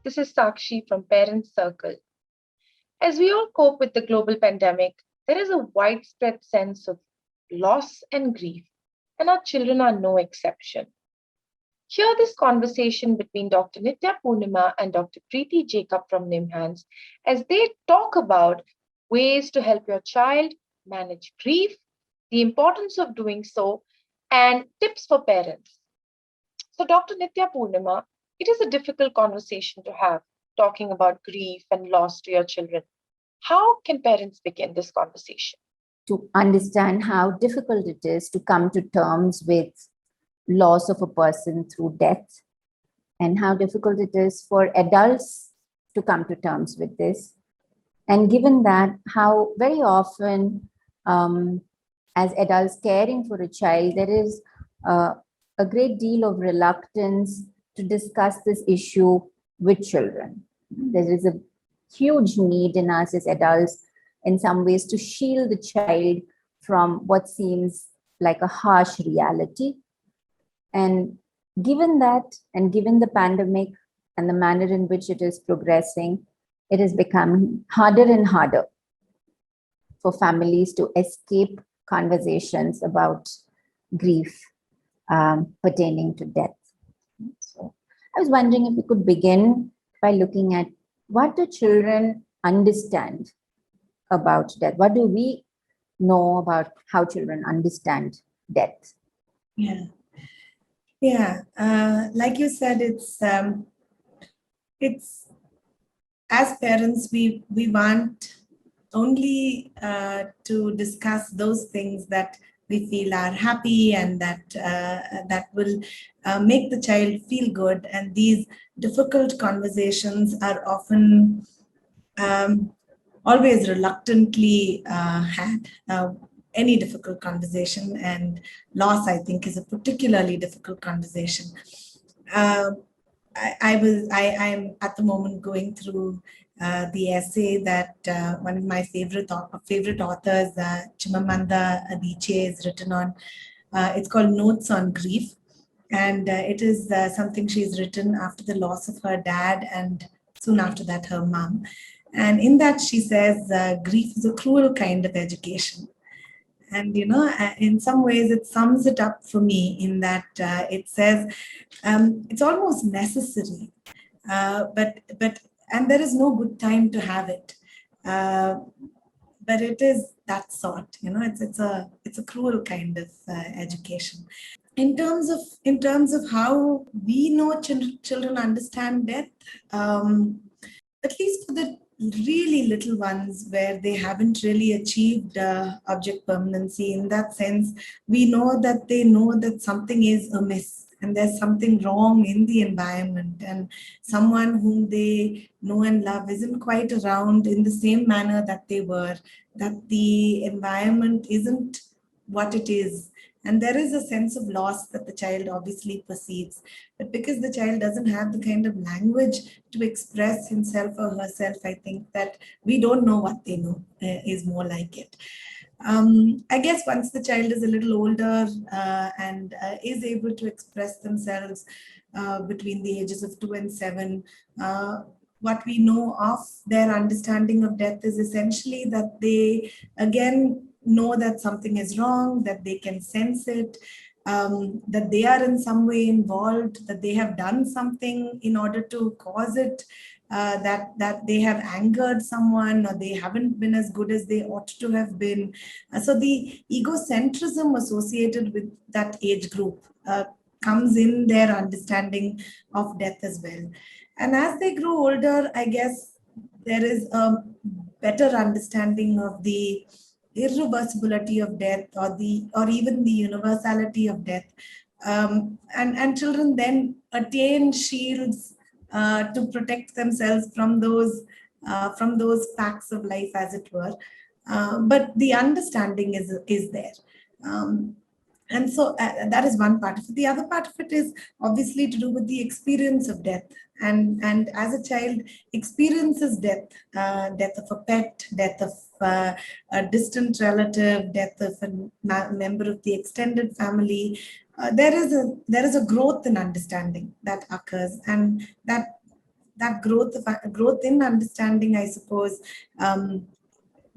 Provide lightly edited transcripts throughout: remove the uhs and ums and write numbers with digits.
This is Sakshi from Parentcircle. As we all cope with the global pandemic, there is a widespread sense of loss and grief, and our children are no exception. Hear this conversation between Dr. Nithya Poornima and Dr. Preeti Jacob from NIMHANS as they talk about ways to help your child manage grief, the importance of doing so, and tips for parents. So, Dr. Nithya Poornima, it is a difficult conversation to have, talking about grief and loss to your children. How can parents begin this conversation? To understand how difficult it is to come to terms with loss of a person through death, and how difficult it is for adults to come to terms with this. And given that, how very often, as adults caring for a child, there is a great deal of reluctance to discuss this issue with children. There is a huge need in us as adults, in some ways, to shield the child from what seems like a harsh reality. And given that, and given the pandemic and the manner in which it is progressing, it has become harder and harder for families to escape conversations about grief pertaining to death. So I was wondering if we could begin by looking at, what do children understand about death? What do we know about how children understand death? Like you said, it's as parents, we want only to discuss those things that we feel are happy and that will make the child feel good. And these difficult conversations are often always reluctantly had. Any difficult conversation, and loss, I think, is a particularly difficult conversation. I'm at the moment going through the essay that one of my favorite authors, Chimamanda Adichie, has written on. It's called Notes on Grief, and it is something she's written after the loss of her dad and soon after that her mom. And in that she says, grief is a cruel kind of education. And, in some ways it sums it up for me in that it says it's almost necessary, and there is no good time to have it. But it is that sort, it's a cruel kind of education. In terms of how we know children understand death, at least for the really little ones where they haven't really achieved object permanency, in that sense, we know that something is amiss and there's something wrong in the environment, and someone whom they know and love isn't quite around in the same manner that they were, that the environment isn't what it is. And there is a sense of loss that the child obviously perceives. But because the child doesn't have the kind of language to express himself or herself, I think that we don't know what they know is more like it. I guess once the child is a little older and is able to express themselves between the ages of 2 and 7, what we know of their understanding of death is essentially that they, again, know that something is wrong, that they can sense it, that they are in some way involved, that they have done something in order to cause it, that they have angered someone, or they haven't been as good as they ought to have been. So the egocentrism associated with that age group comes in their understanding of death as well. And as they grow older, I guess there is a better understanding of the irreversibility of death, or even the universality of death, and children then attain shields to protect themselves from those facts of life, as it were. But the understanding is there. And so that is one part of it. The other part of it is obviously to do with the experience of death. And as a child experiences death, death of a pet, death of a distant relative, death of a member of the extended family, there is a growth in understanding that occurs, and that that growth in understanding, I suppose,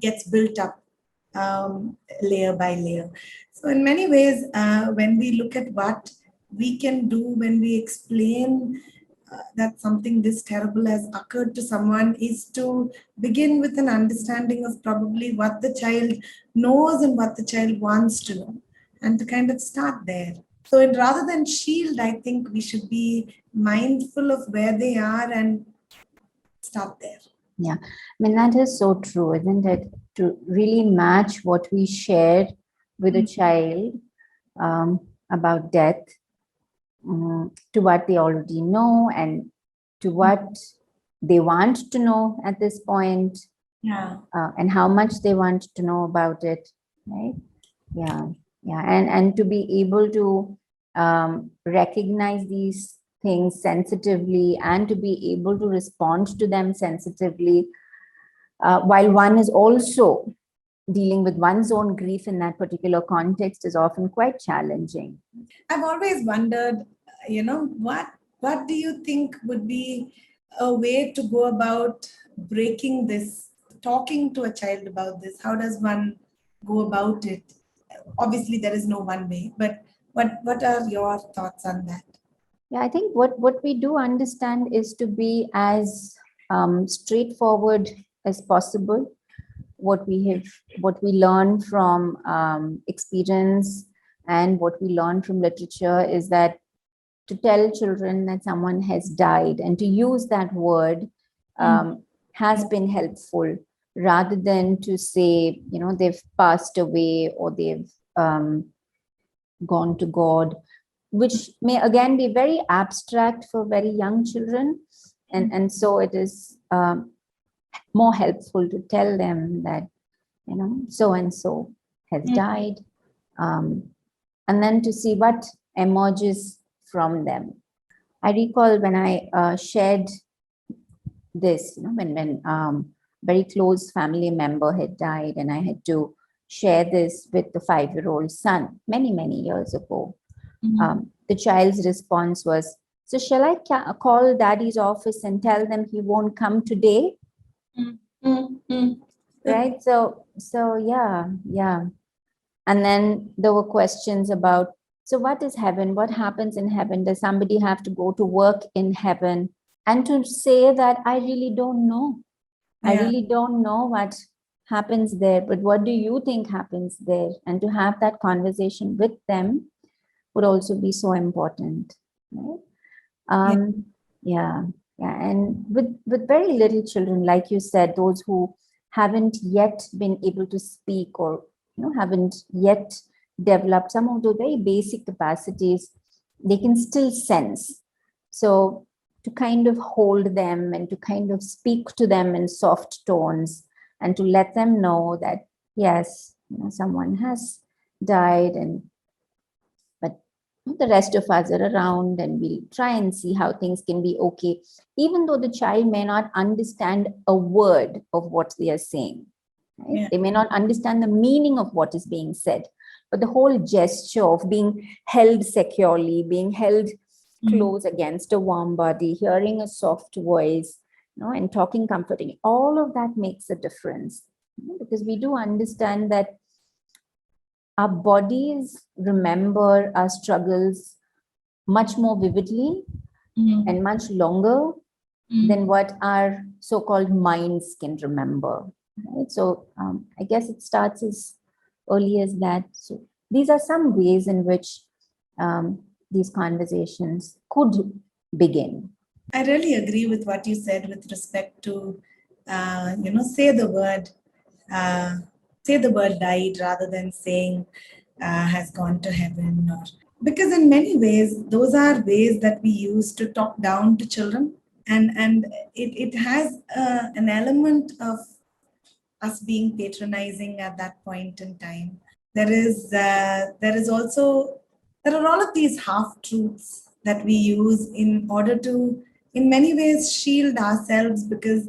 gets built up layer by layer. So in many ways, when we look at what we can do when we explain that something this terrible has occurred to someone, is to begin with an understanding of probably what the child knows and what the child wants to know, and to kind of start there. So rather than shield, I think we should be mindful of where they are and start there. Yeah, I mean, that is so true, isn't it? To really match what we share with a child about death to what they already know and to what they want to know at this point, Yeah. and how much they want to know about it, right? Yeah, yeah, and to be able to recognize these things sensitively and to be able to respond to them sensitively, while one is also dealing with one's own grief in that particular context, is often quite challenging. I've always wondered, what do you think would be a way to go about breaking this, talking to a child about this? How does one go about it? Obviously, there is no one way, but what are your thoughts on that? Yeah, I think what we do understand is to be as straightforward as possible. What we learn from experience and what we learn from literature is that to tell children that someone has died and to use that word has been helpful, rather than to say, they've passed away or they've gone to God, which may again be very abstract for very young children. And so it is more helpful to tell them that, so and so has died, and then to see what emerges from them. I recall when I shared this, when very close family member had died, and I had to share this with the 5-year-old son many, many years ago. The child's response was, "So shall I call daddy's office and tell them he won't come today?" Right? So yeah. And then there were questions about, so what is heaven? What happens in heaven? Does somebody have to go to work in heaven? And to say that I really don't know. I really don't know what happens there, but what do you think happens there? And to have that conversation with them would also be so important. Right? Yeah. And with very little children, like you said, those who haven't yet been able to speak or haven't yet developed some of those very basic capacities, they can still sense. So to kind of hold them and to kind of speak to them in soft tones and to let them know that, yes, someone has died, but the rest of us are around and we'll try and see how things can be okay, even though the child may not understand a word of what they are saying. Right? Yeah. They may not understand the meaning of what is being said, but the whole gesture of being held securely, being held close against a warm body, hearing a soft voice, and talking comforting, all of that makes a difference. Because we do understand that our bodies remember our struggles much more vividly and much longer than what our so-called minds can remember. Right? So I guess it starts as early as that. So these are some ways in which these conversations could begin. I really agree with what you said with respect to, say the word died rather than saying has gone to heaven. Because in many ways, those are ways that we use to talk down to children. And it has an element of us being patronizing at that point in time. There are all of these half-truths that we use in order to, in many ways, shield ourselves, because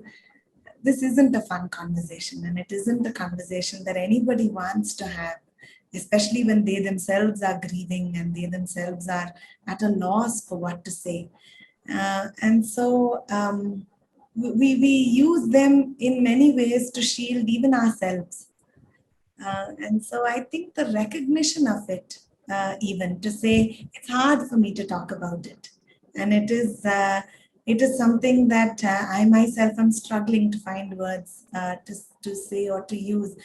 this isn't a fun conversation and it isn't a conversation that anybody wants to have, especially when they themselves are grieving and they themselves are at a loss for what to say. And so we use them in many ways to shield even ourselves. And so I think the recognition of it, even to say it's hard for me to talk about it, and it is something that I myself am struggling to find words to say or to use.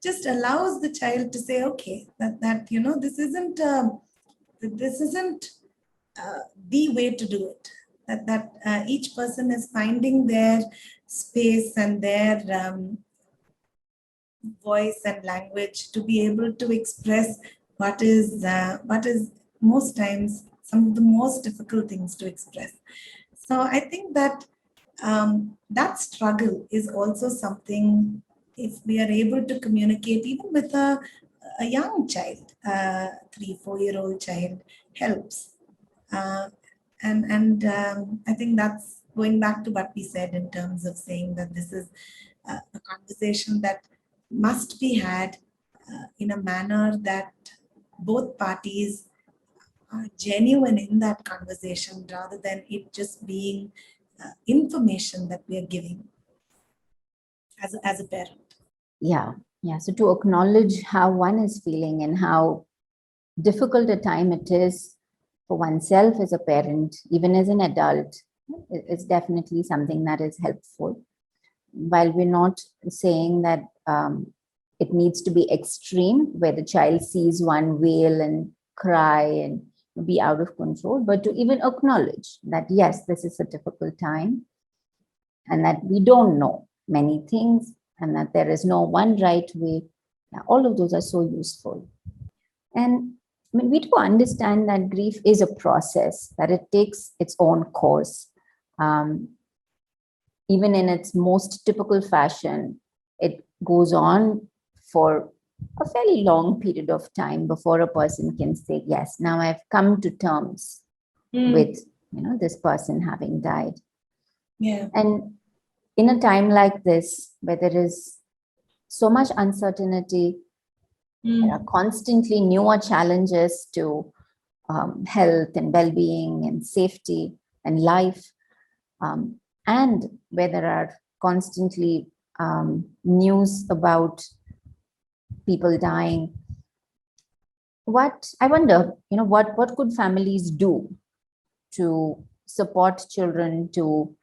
Just allows the child to say, okay, that this isn't the way to do it. That each person is finding their space and their voice and language to be able to express what is most times some of the most difficult things to express. So I think that that struggle is also something, if we are able to communicate even with a young child, 3-4-year-old child, helps. Uh, and I think that's going back to what we said in terms of saying that this is a conversation that must be had in a manner that both parties are genuine in that conversation rather than it just being information that we are giving as a parent. Yeah. Yeah. So to acknowledge how one is feeling and how difficult a time it is for oneself as a parent, even as an adult, is definitely something that is helpful. While we're not saying that it needs to be extreme, where the child sees one wail and cry and be out of control, but to even acknowledge that, yes, this is a difficult time and that we don't know many things and that there is no one right way. Yeah, all of those are so useful. And I mean, we do understand that grief is a process, that it takes its own course. Even in its most typical fashion, it goes on for a fairly long period of time before a person can say, yes, now I've come to terms with this person having died. Yeah. And in a time like this, where there is so much uncertainty, there are constantly newer challenges to health and well-being and safety and life, and where there are constantly news about people dying. What I wonder, what could families do to support children to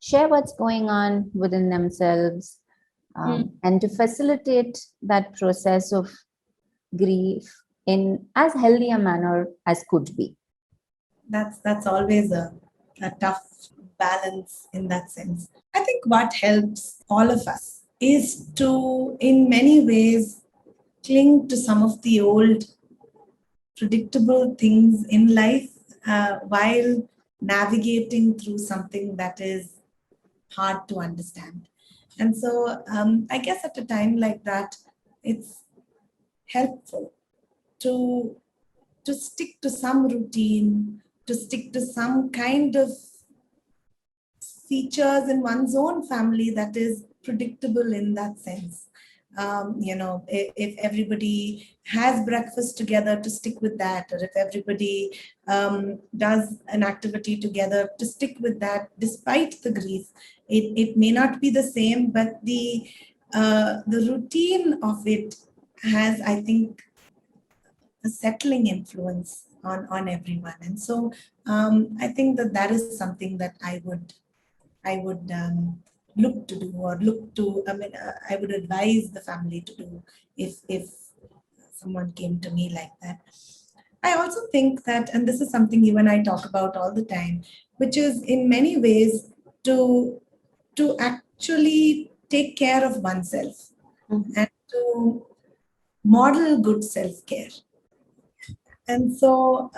share what's going on within themselves, and to facilitate that process of grief in as healthy a manner as could be? That's always a tough balance in that sense. I think what helps all of us is to, in many ways, cling to some of the old predictable things in life while navigating through something that is hard to understand. And so I guess at a time like that, it's helpful to stick to some routine, to stick to some kind of features in one's own family that is predictable in that sense. If everybody has breakfast together, to stick with that, or if everybody does an activity together, to stick with that despite the grief. It may not be the same, but the routine of it has, I think, a settling influence on everyone. And so I think that is something that I would look to do, or I would advise the family to do if someone came to me like that. I also think that, and this is something you and I talk about all the time, which is in many ways to actually take care of oneself and to model good self-care. And so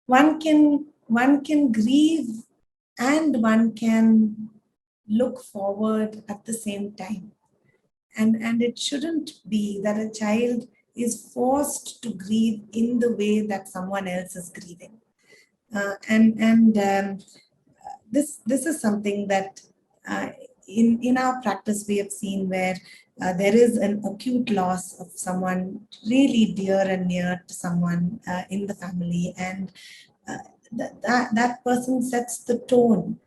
one can grieve and one can look forward at the same time. And it shouldn't be that a child is forced to grieve in the way that someone else is grieving. This is something that in our practice we have seen where there is an acute loss of someone really dear and near to someone in the family, and that person sets the tone,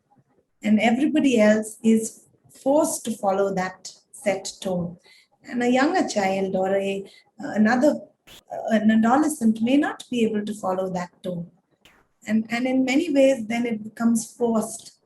and everybody else is forced to follow that set tone. And a younger child or another an adolescent may not be able to follow that tone, and in many ways then it becomes forced,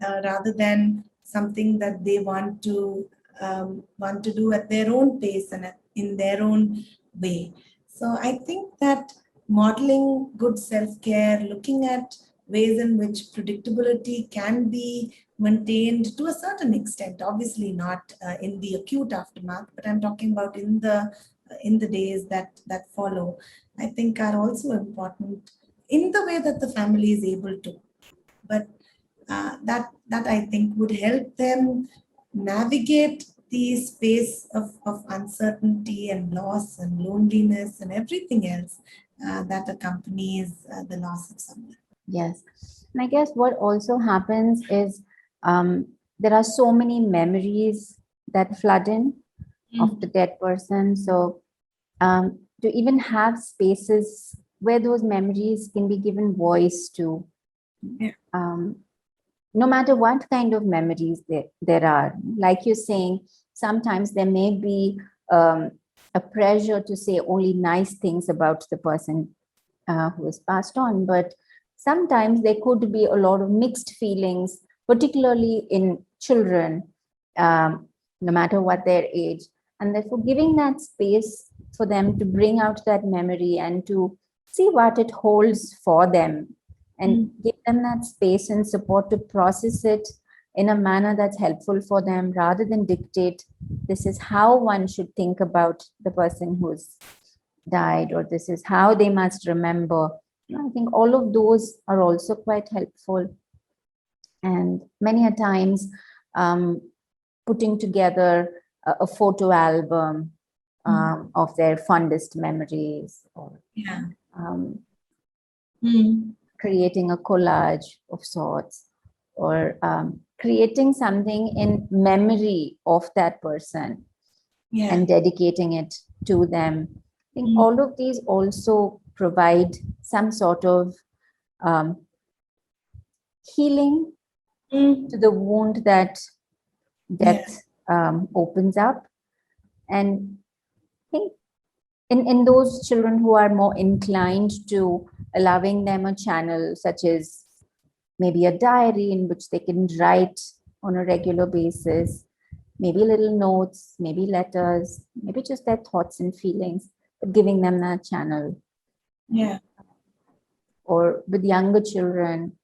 rather than something that they want to do at their own pace and in their own way. So I think that modeling good self-care, looking at ways in which predictability can be maintained to a certain extent, obviously not in the acute aftermath, but I'm talking about in the days that follow, I think are also important in the way that the family is able to. But that I think would help them navigate the space of uncertainty and loss and loneliness and everything else that accompanies the loss of someone. Yes. And I guess what also happens is there are so many memories that flood in of the dead person. So to even have spaces where those memories can be given voice to, Yeah. no matter what kind of memories there are. Like you're saying, sometimes there may be a pressure to say only nice things about the person who has passed on, but sometimes there could be a lot of mixed feelings, particularly in children, no matter what their age. And therefore, giving that space for them to bring out that memory and to see what it holds for them, and give them that space and support to process it in a manner that's helpful for them, rather than dictate this is how one should think about the person who's died, or this is how they must remember. I think all of those are also quite helpful. And many a times, putting together a photo album of their fondest memories, or Yeah. creating a collage of sorts, or creating something in memory of that person Yeah. and dedicating it to them. I think all of these also provide some sort of healing to the wound that death opens up. And I think in those children who are more inclined to allowing them a channel, such as maybe a diary in which they can write on a regular basis, maybe little notes, maybe letters, maybe just their thoughts and feelings, but giving them that channel. Yeah. Or with younger children,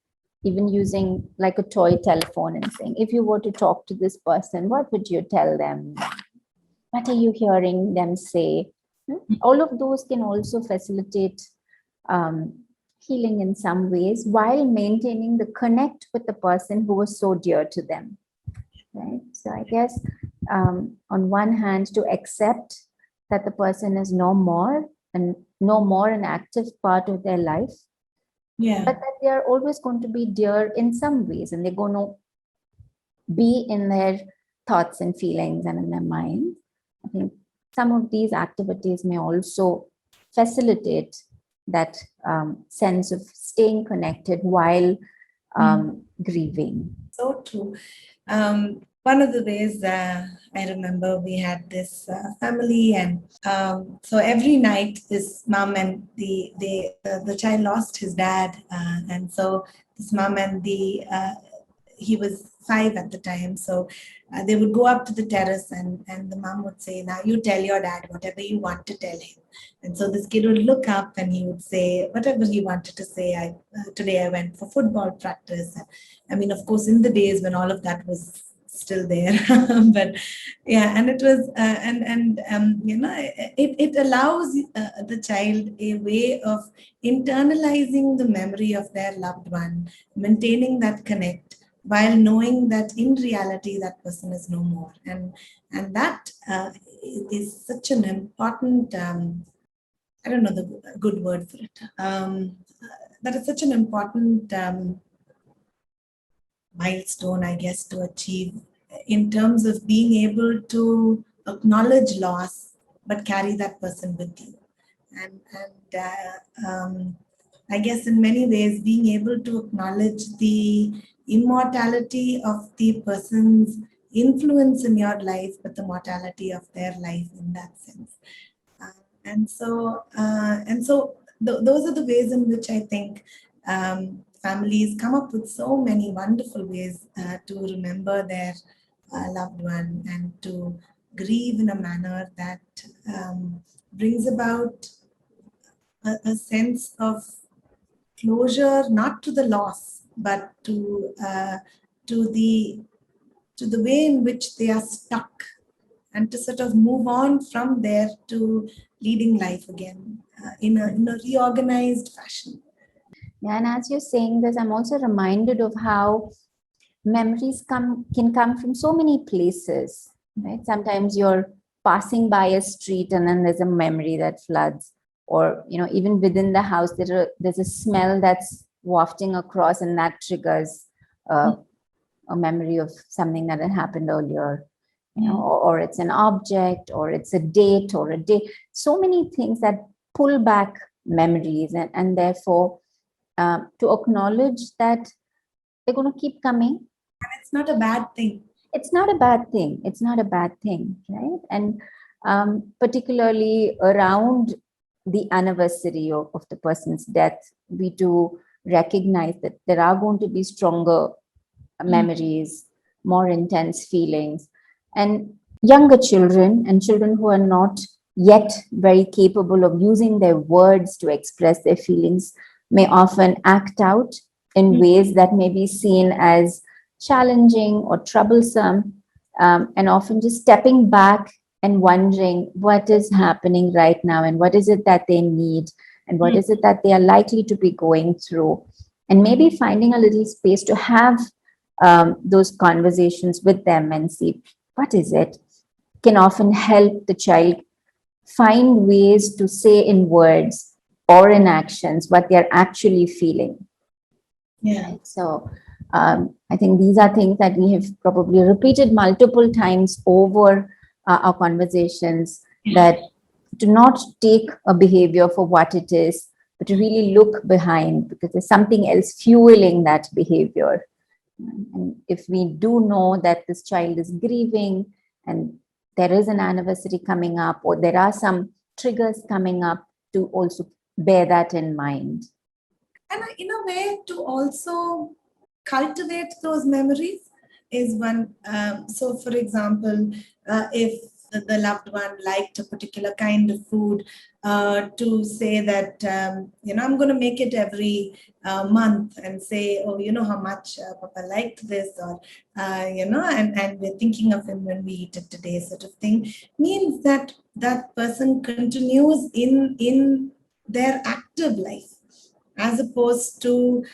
even using like a toy telephone and saying, if you were to talk to this person, what would you tell them? What are you hearing them say? All of those can also facilitate healing in some ways, while maintaining the connect with the person who was so dear to them. Right? So I guess on one hand, to accept that the person is no more an active part of their life, Yeah. but that they are always going to be dear in some ways, and they're going to be in their thoughts and feelings and in their mind. I think some of these activities may also facilitate that sense of staying connected while grieving. So true. One of the ways I remember, we had this family, and so every night this mom and the child lost his dad, and so this mom and he was 5 at the time, so they would go up to the terrace, and the mom would say, now you tell your dad whatever you want to tell him. And so this kid would look up and he would say whatever he wanted to say. Today I went for football practice. I mean, of course, in the days when all of that was still there, but yeah, and it was, it allows the child a way of internalizing the memory of their loved one, maintaining that connect, while knowing that in reality that person is no more. And that is such an important, I don't know the good word for it. That is such an important milestone, I guess, to achieve, in terms of being able to acknowledge loss, but carry that person with you. And I guess in many ways, being able to acknowledge the immortality of the person's influence in your life, but the mortality of their life in that sense. Those are the ways in which I think families come up with so many wonderful ways to remember their loved one and to grieve in a manner that brings about a sense of closure, not to the loss, but to the to the way in which they are stuck, and to sort of move on from there to leading life again in a reorganized fashion. Yeah, and as you're saying this, I'm also reminded of how memories can come from so many places, right? Sometimes you're passing by a street and then there's a memory that floods, or even within the house there's a smell that's wafting across, and that triggers a memory of something that had happened earlier. Or it's an object, or it's a date or a day. So many things that pull back memories, and therefore to acknowledge that they're going to keep coming. It's not a bad thing. It's not a bad thing. It's not a bad thing, right? And particularly around the anniversary of the person's death, we do recognize that there are going to be stronger memories, more intense feelings. And younger children and children who are not yet very capable of using their words to express their feelings may often act out in ways that may be seen as challenging or troublesome, and often just stepping back and wondering what is happening right now, and what is it that they need, and what is it that they are likely to be going through, and maybe finding a little space to have those conversations with them and see what is it, can often help the child find ways to say in words or in actions what they're actually feeling. Yeah. So I think these are things that we have probably repeated multiple times over our conversations, that to not take a behavior for what it is, but to really look behind, because there's something else fueling that behavior. And if we do know that this child is grieving and there is an anniversary coming up, or there are some triggers coming up, to also bear that in mind. And in a way, to also cultivate those memories is one. So, for example, if the loved one liked a particular kind of food, to say that, I'm going to make it every month and say, oh, you know how much Papa liked this, or, and we're thinking of him when we eat it today, sort of thing, means that that person continues in their active life, as opposed to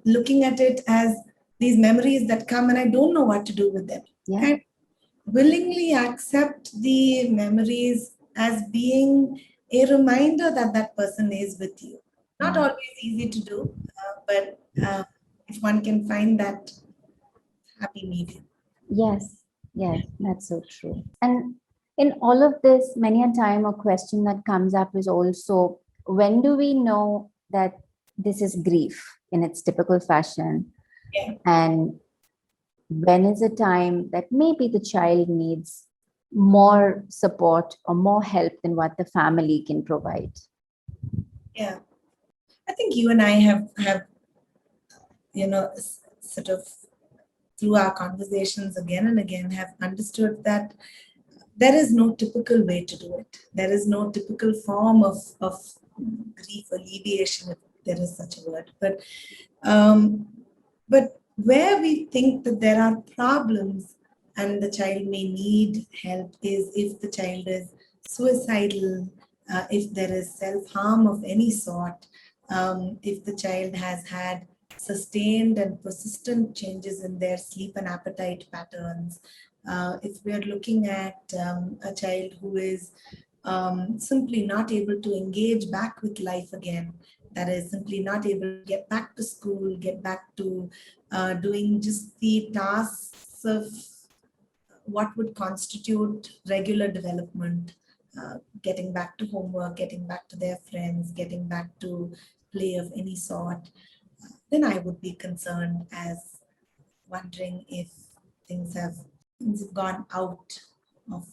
looking at it as these memories that come and I don't know what to do with them. Yeah. And willingly accept the memories as being a reminder that that person is with you. Not always easy to do, but if one can find that happy medium. Yes, that's so true. And in all of this, many a time a question that comes up is also, when do we know that this is grief in its typical fashion? Yeah. And when is a time that maybe the child needs more support or more help than what the family can provide? Yeah. I think you and I have sort of through our conversations again and again have understood that there is no typical way to do it. There is no typical form of grief alleviation, if there is such a word. But where we think that there are problems and the child may need help is if the child is suicidal, if there is self-harm of any sort, if the child has had sustained and persistent changes in their sleep and appetite patterns, if we are looking at a child who is simply not able to engage back with life again, that is simply not able to get back to school, get back to doing just the tasks of what would constitute regular development, getting back to homework, getting back to their friends, getting back to play of any sort, then I would be concerned, as wondering if things have gone out of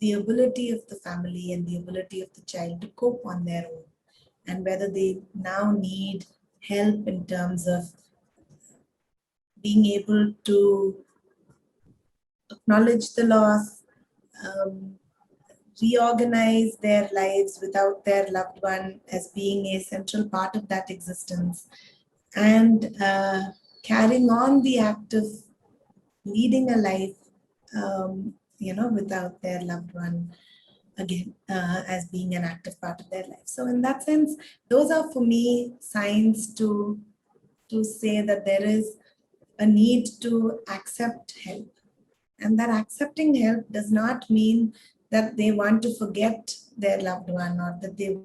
the ability of the family and the ability of the child to cope on their own, and whether they now need help in terms of being able to acknowledge the loss, um, reorganize their lives without their loved one as being a central part of that existence, and carrying on the act of leading a life, without their loved one again, as being an active part of their life. So in that sense, those are for me signs to say that there is a need to accept help, and that accepting help does not mean that they want to forget their loved one or that they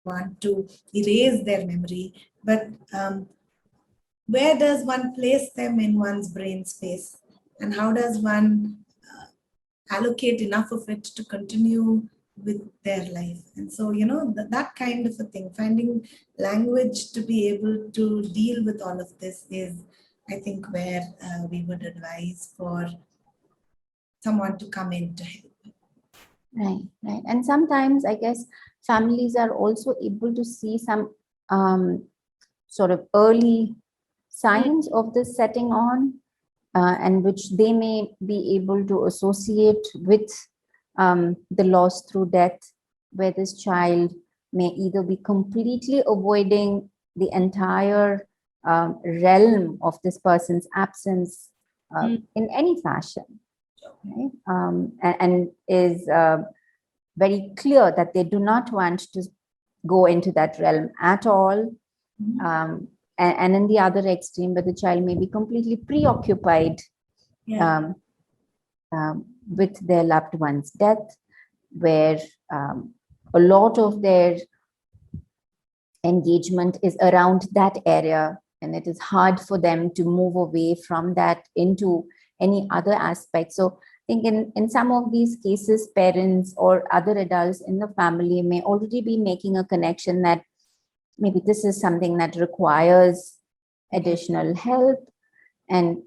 want to erase their memory, but where does one place them in one's brain space, and how does one allocate enough of it to continue with their life? And so, that kind of a thing, finding language to be able to deal with all of this is, I think, where we would advise for someone to come in to help. Right, right. And sometimes I guess families are also able to see some sort of early signs of this setting on, and which they may be able to associate with the loss through death, where this child may either be completely avoiding the entire realm of this person's absence in any fashion, right? And is very clear that they do not want to go into that realm at all. And in the other extreme, where the child may be completely preoccupied with their loved one's death, where a lot of their engagement is around that area, and it is hard for them to move away from that into any other aspect. So I think in some of these cases, parents or other adults in the family may already be making a connection that maybe this is something that requires additional help. And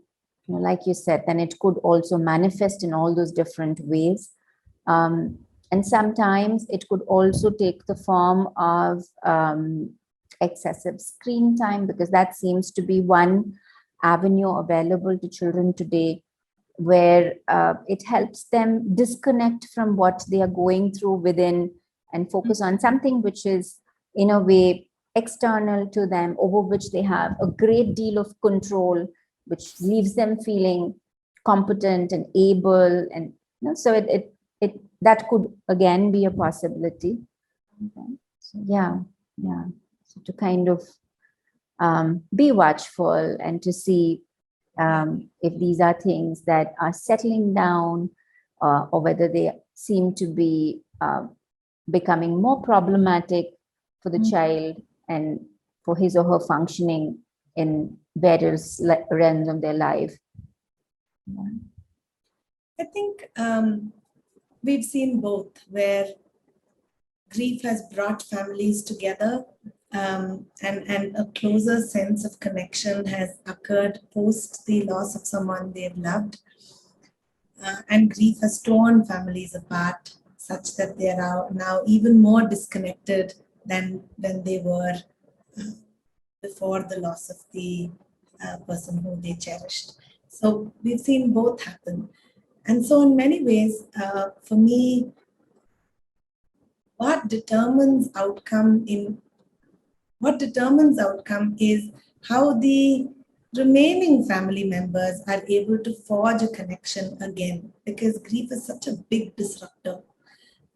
like you said, then it could also manifest in all those different ways. And sometimes it could also take the form of excessive screen time, because that seems to be one avenue available to children today, where it helps them disconnect from what they are going through within and focus on something which is in a way external to them, over which they have a great deal of control, which leaves them feeling competent and able. And so it that could again be a possibility. Okay. So yeah. So to kind of be watchful and to see if these are things that are settling down, or whether they seem to be becoming more problematic for the child and for his or her functioning in various realms of their life. I think we've seen both, where grief has brought families together, and a closer sense of connection has occurred post the loss of someone they've loved. And grief has torn families apart, such that they are now even more disconnected than they were before the loss of the person who they cherished. So we've seen both happen. And so in many ways, for me, what determines outcome is how the remaining family members are able to forge a connection again, because grief is such a big disruptor.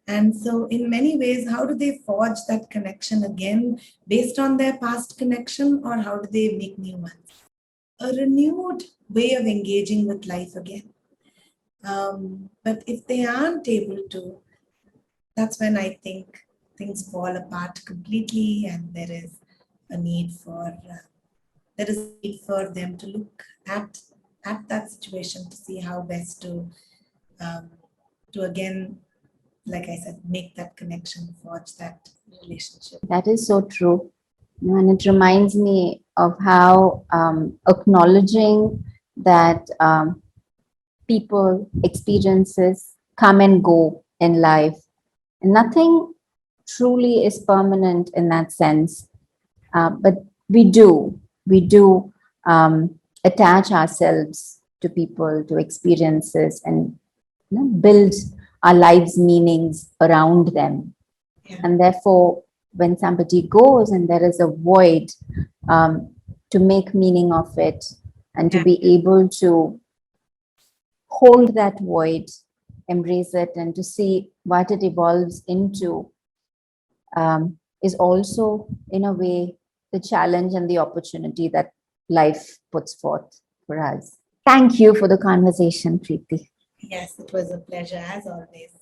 And so in many ways, how do they forge that connection again based on their past connection, or how do they make new ones? A renewed way of engaging with life again. But if they aren't able to, that's when I think things fall apart completely, and there is a need for them to look at that situation to see how best to again, like I said, make that connection, forge that relationship. That is so true. And it reminds me of how acknowledging that people, experiences come and go in life. And nothing truly is permanent in that sense. But we do attach ourselves to people, to experiences, and build our lives' meanings around them. Yeah. And therefore, when somebody goes and there is a void, to make meaning of it and to Yeah. be able to hold that void, embrace it, and to see what it evolves into, is also, in a way, the challenge and the opportunity that life puts forth for us. Thank you for the conversation, Preeti. Yes, it was a pleasure as always.